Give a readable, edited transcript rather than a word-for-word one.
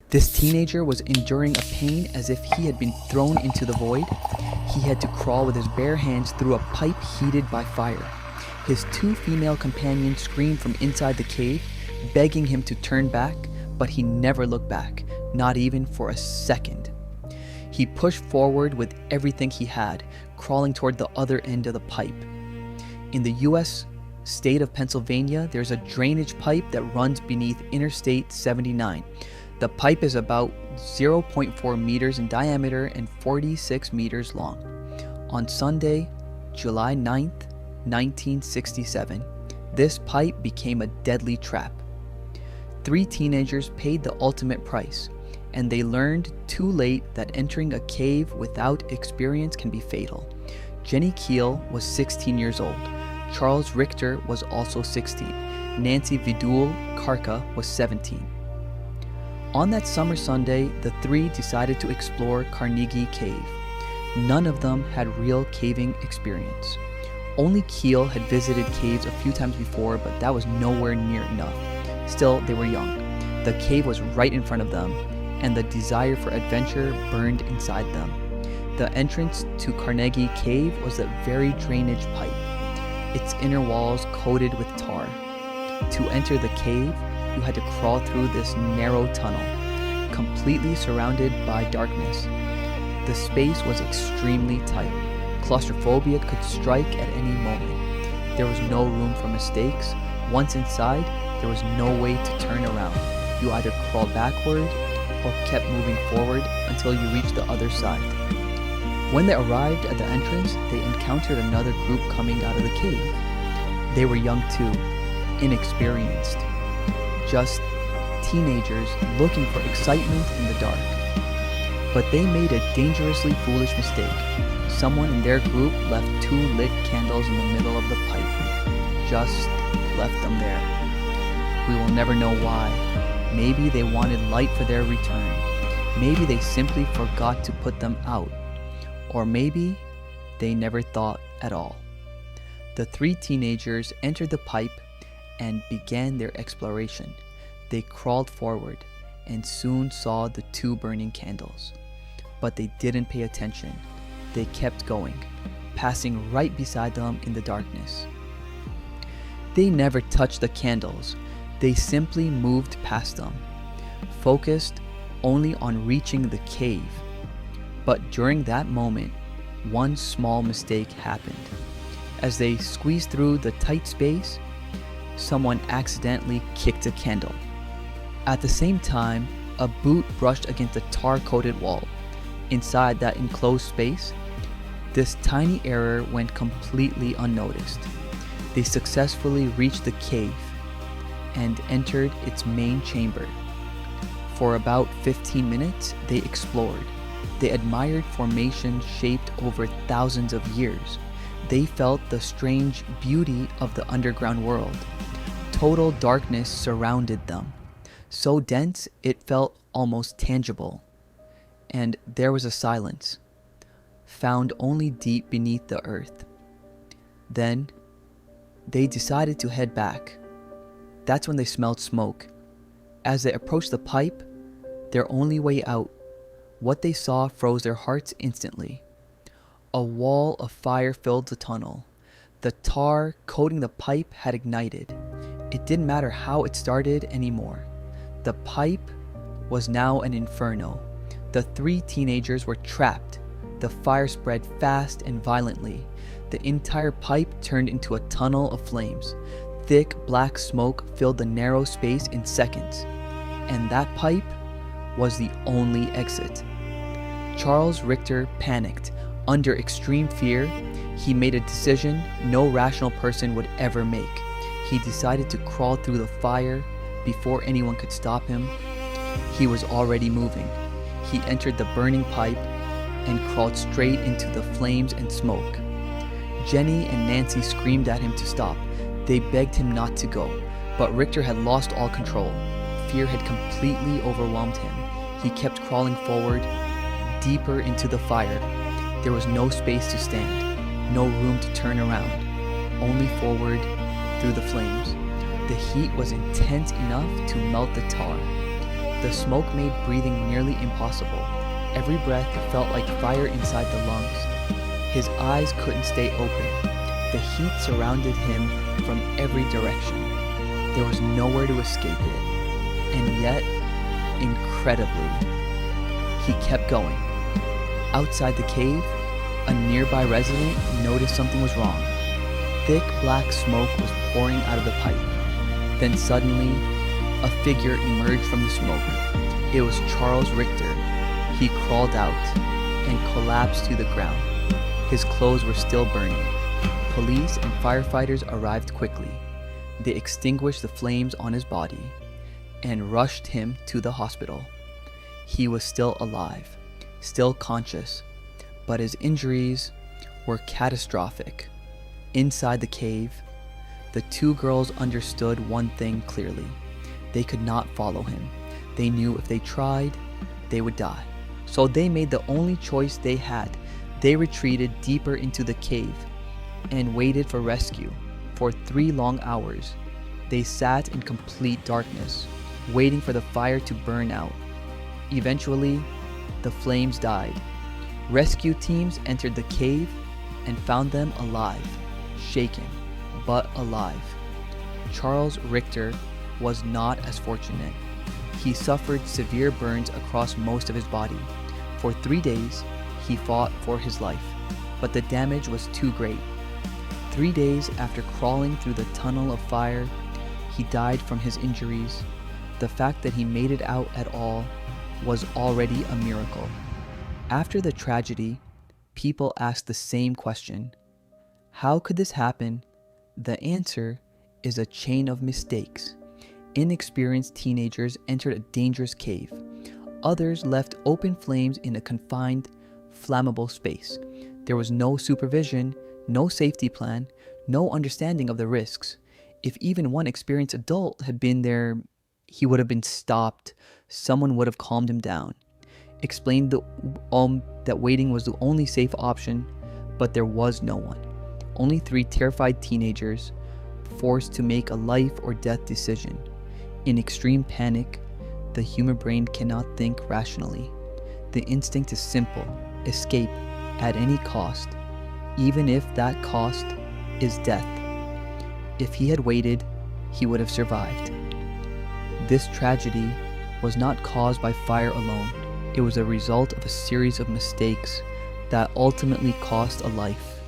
This teenager was enduring a pain as if he had been thrown into the void. He had to crawl with his bare hands through a pipe heated by fire. His two female companions screamed from inside the cave, begging him to turn back, but he never looked back, not even for a second. He pushed forward with everything he had, crawling toward the other end of the pipe. In the U.S. state of Pennsylvania, there's a drainage pipe that runs beneath Interstate 79. The pipe is about 0.4 meters in diameter and 46 meters long. On Sunday, July 9th, 1967, this pipe became a deadly trap. 3 teenagers paid the ultimate price, and they learned too late that entering a cave without experience can be fatal. Jenny Keel was 16 years old. Charles Richter was also 16. Nancy Vidul Karka was 17. On that summer Sunday, the 3 decided to explore Carnegie Cave. None of them had real caving experience. Only Keel had visited caves a few times before, but that was nowhere near enough. Still, they were young. The cave was right in front of them, and the desire for adventure burned inside them. The entrance to Carnegie Cave was a very drainage pipe, its inner walls coated with tar. To enter the cave, you had to crawl through this narrow tunnel, completely surrounded by darkness. The space was extremely tight. Claustrophobia could strike at any moment. There was no room for mistakes. Once inside, there was no way to turn around. You either crawled backward or kept moving forward until you reached the other side. When they arrived at the entrance, they encountered another group coming out of the cave. They were young too, inexperienced, just teenagers looking for excitement in the dark. But they made a dangerously foolish mistake. Someone in their group left 2 lit candles in the middle of the pipe. Just left them there. We will never know why. Maybe they wanted light for their return. Maybe they simply forgot to put them out. Or maybe they never thought at all. The 3 teenagers entered the pipe and began their exploration. They crawled forward and soon saw the 2 burning candles. But they didn't pay attention. They kept going, passing right beside them in the darkness. They never touched the candles. They simply moved past them, focused only on reaching the cave. But during that moment, one small mistake happened. As they squeezed through the tight space, someone accidentally kicked a candle. At the same time, a boot brushed against the tar-coated wall. Inside that enclosed space, this tiny error went completely unnoticed. They successfully reached the cave and entered its main chamber. For about 15 minutes, they explored. They admired formations shaped over thousands of years. They felt the strange beauty of the underground world. Total darkness surrounded them, so dense it felt almost tangible. And there was a silence, found only deep beneath the earth. Then, they decided to head back. That's when they smelled smoke. As they approached the pipe, their only way out, what they saw froze their hearts instantly. A wall of fire filled the tunnel. The tar coating the pipe had ignited. It didn't matter how it started anymore. The pipe was now an inferno. The 3 teenagers were trapped. The fire spread fast and violently. The entire pipe turned into a tunnel of flames. Thick black smoke filled the narrow space in seconds. And that pipe was the only exit. Charles Richter panicked. Under extreme fear, he made a decision no rational person would ever make. He decided to crawl through the fire before anyone could stop him. He was already moving. He entered the burning pipe and crawled straight into the flames and smoke. Jenny and Nancy screamed at him to stop. They begged him not to go, but Richter had lost all control. Fear had completely overwhelmed him. He kept crawling forward, deeper into the fire. There was no space to stand, no room to turn around, only forward through the flames. The heat was intense enough to melt the tar. The smoke made breathing nearly impossible. Every breath felt like fire inside the lungs. His eyes couldn't stay open. The heat surrounded him from every direction. There was nowhere to escape it. And yet, incredibly, he kept going. Outside the cave, a nearby resident noticed something was wrong. Thick black smoke was pouring out of the pipe. Then suddenly, a figure emerged from the smoke. It was Charles Richter. He crawled out and collapsed to the ground. His clothes were still burning. Police and firefighters arrived quickly. They extinguished the flames on his body and rushed him to the hospital. He was still alive, still conscious, but his injuries were catastrophic. Inside the cave, the two girls understood one thing clearly. They could not follow him. They knew if they tried, they would die. So they made the only choice they had. They retreated deeper into the cave and waited for rescue. For 3 long hours, they sat in complete darkness, waiting for the fire to burn out. Eventually, the flames died. Rescue teams entered the cave and found them alive, shaken, but alive. Charles Richter was not as fortunate. He suffered severe burns across most of his body. For 3 days, he fought for his life, but the damage was too great. 3 days after crawling through the tunnel of fire, he died from his injuries. The fact that he made it out at all was already a miracle. After the tragedy, people asked the same question. How could this happen? The answer is a chain of mistakes. Inexperienced teenagers entered a dangerous cave. Others left open flames in a confined, flammable space. There was no supervision, no safety plan, no understanding of the risks. If even one experienced adult had been there, he would have been stopped. Someone would have calmed him down, explained that waiting was the only safe option, but there was no one. Only 3 terrified teenagers forced to make a life or death decision. In extreme panic, the human brain cannot think rationally. The instinct is simple: escape at any cost, even if that cost is death. If he had waited, he would have survived. This tragedy was not caused by fire alone. It was a result of a series of mistakes that ultimately cost a life.